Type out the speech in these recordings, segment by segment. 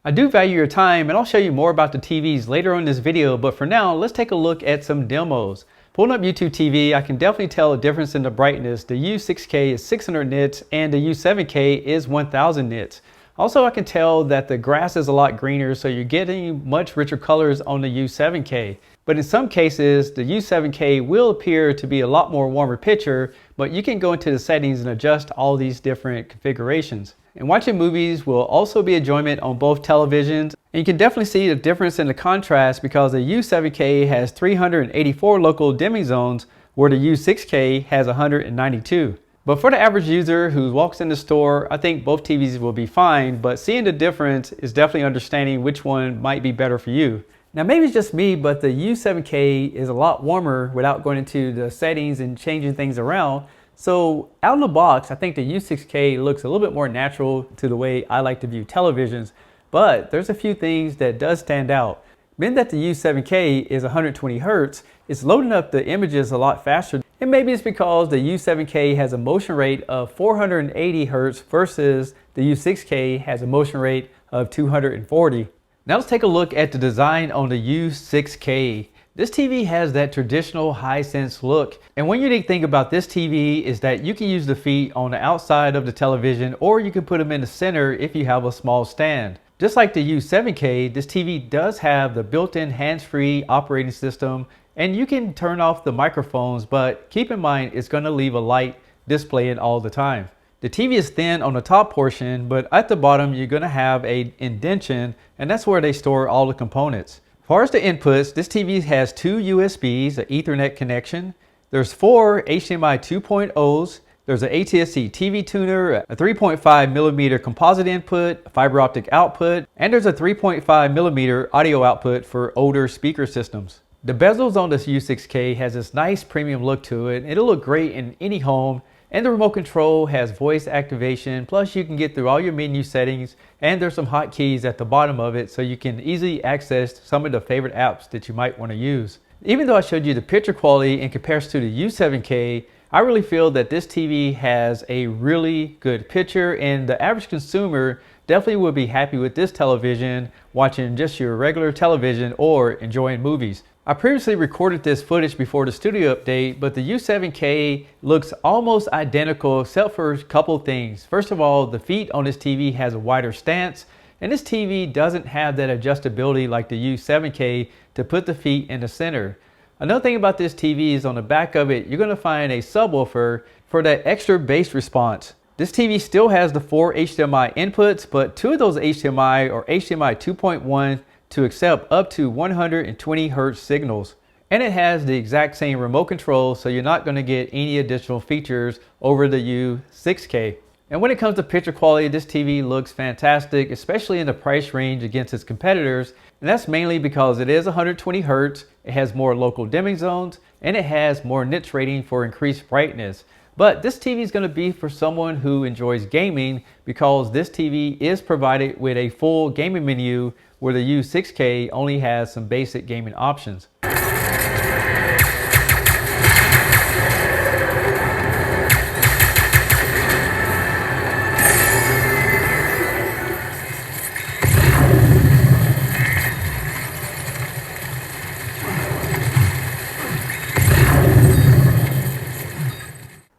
I do value your time, and I'll show you more about the TVs later on in this video, but for now, let's take a look at some demos. Pulling up YouTube TV, I can definitely tell a difference in the brightness. The U6K is 600 nits and the U7K is 1000 nits. Also, I can tell that the grass is a lot greener, so you're getting much richer colors on the U7K. But in some cases, the U7K will appear to be a lot more warmer picture, but you can go into the settings and adjust all these different configurations. And watching movies will also be enjoyment on both televisions. And you can definitely see the difference in the contrast because the U7K has 384 local dimming zones, where the U6K has 192. But for the average user who walks in the store, I think both TVs will be fine, but seeing the difference is definitely understanding which one might be better for you. Now maybe it's just me, but the U7K is a lot warmer without going into the settings and changing things around. So out of the box, I think the U6K looks a little bit more natural to the way I like to view televisions, but there's a few things that does stand out. Being that the U7K is 120 Hz, it's loading up the images a lot faster. And maybe it's because the U7K has a motion rate of 480 Hz versus the U6K has a motion rate of 240. Now let's take a look at the design on the U6K. This TV has that traditional Hisense look, and one unique thing about this TV is that you can use the feet on the outside of the television, or you can put them in the center if you have a small stand. Just like the U7K, this TV does have the built-in hands-free operating system, and you can turn off the microphones, but keep in mind it's going to leave a light displaying all the time. The TV is thin on the top portion, but at the bottom you're going to have an indentation, and that's where they store all the components. As far as the inputs, this TV has 2 USBs, an Ethernet connection. There's 4 HDMI 2.0s. There's an ATSC TV tuner, a 3.5mm composite input, a fiber optic output, and there's a 3.5mm audio output for older speaker systems. The bezels on this U6K has this nice premium look to it. It'll look great in any home. And the remote control has voice activation, plus you can get through all your menu settings, and there's some hotkeys at the bottom of it so you can easily access some of the favorite apps that you might want to use. Even though I showed you the picture quality in comparison to the U7K, I really feel that this TV has a really good picture, and the average consumer definitely will be happy with this television watching just your regular television or enjoying movies. I previously recorded this footage before the studio update, but the U7K looks almost identical except for a couple things. First of all, the feet on this TV has a wider stance, and this TV doesn't have that adjustability like the U7K to put the feet in the center. Another thing about this TV is on the back of it, you're going to find a subwoofer for that extra bass response. This TV still has the 4 HDMI inputs, but 2 of those HDMI are HDMI 2.1 to accept up to 120 Hz signals. And it has the exact same remote control, so you're not going to get any additional features over the U6K. And when it comes to picture quality, this TV looks fantastic, especially in the price range against its competitors. And that's mainly because it is 120 Hz, it has more local dimming zones, and it has more nits rating for increased brightness. But this TV is going to be for someone who enjoys gaming, because this TV is provided with a full gaming menu, where the U6K only has some basic gaming options.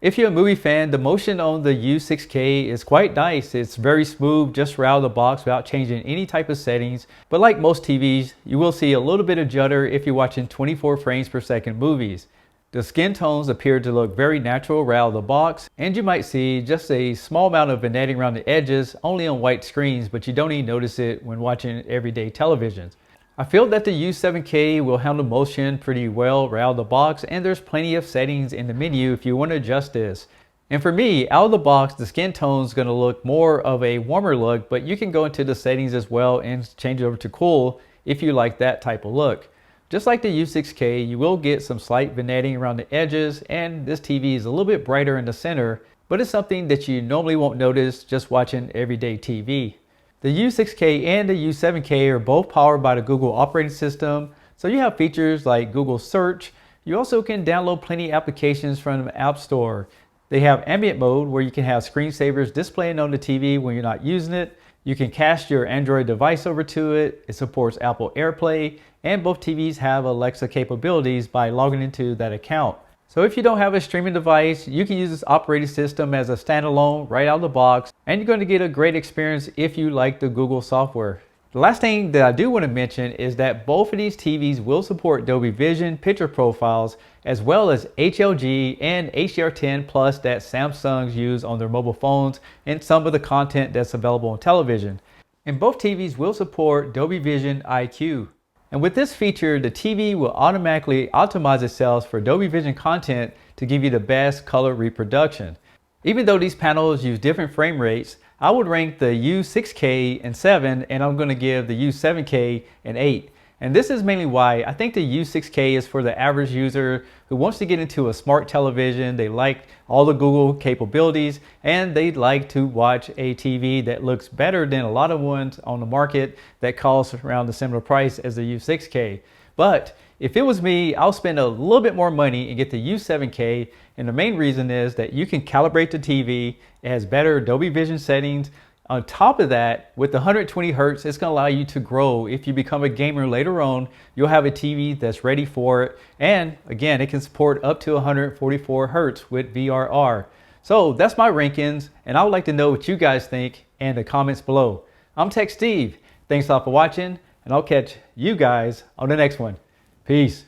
If you're a movie fan, the motion on the U6K is quite nice. It's very smooth, just right out of the box without changing any type of settings. But like most TVs, you will see a little bit of judder if you're watching 24 frames per second movies. The skin tones appear to look very natural right out of the box, and you might see just a small amount of vignetting around the edges only on white screens, but you don't even notice it when watching everyday televisions. I feel that the U7K will handle motion pretty well right out of the box, and there's plenty of settings in the menu if you want to adjust this. And for me, out of the box, the skin tone is going to look more of a warmer look, but you can go into the settings as well and change it over to cool if you like that type of look. Just like the U6K, you will get some slight vignetting around the edges, and this TV is a little bit brighter in the center, but it's something that you normally won't notice just watching everyday TV. The U6K and the U7K are both powered by the Google operating system, so you have features like Google Search. You also can download plenty of applications from the App Store. They have ambient mode where you can have screensavers displaying on the TV when you're not using it. You can cast your Android device over to it. It supports Apple AirPlay, and both TVs have Alexa capabilities by logging into that account. So if you don't have a streaming device, you can use this operating system as a standalone right out of the box, and you're going to get a great experience if you like the Google software. The last thing that I do want to mention is that both of these TVs will support Dolby Vision picture profiles, as well as HLG and HDR10 Plus that Samsungs use on their mobile phones and some of the content that's available on television. And both TVs will support Dolby Vision IQ. And with this feature, the TV will automatically optimize itself for Dolby Vision content to give you the best color reproduction. Even though these panels use different frame rates, I would rank the U6K and 7, and I'm going to give the U7K an 8. And this is mainly why I think the U6K is for the average user who wants to get into a smart television. They like all the Google capabilities, and they like to watch a TV that looks better than a lot of ones on the market that cost around the similar price as the U6K. But if it was me, I'll spend a little bit more money and get the U7K, and the main reason is that you can calibrate the TV. It has better Dolby Vision settings. On top of that, with the 120 Hertz, it's going to allow you to grow. If you become a gamer later on, you'll have a TV that's ready for it. And again, it can support up to 144 Hertz with VRR. So that's my rankings, and I would like to know what you guys think in the comments below. I'm Tech Steve. Thanks a lot for watching, and I'll catch you guys on the next one. Peace.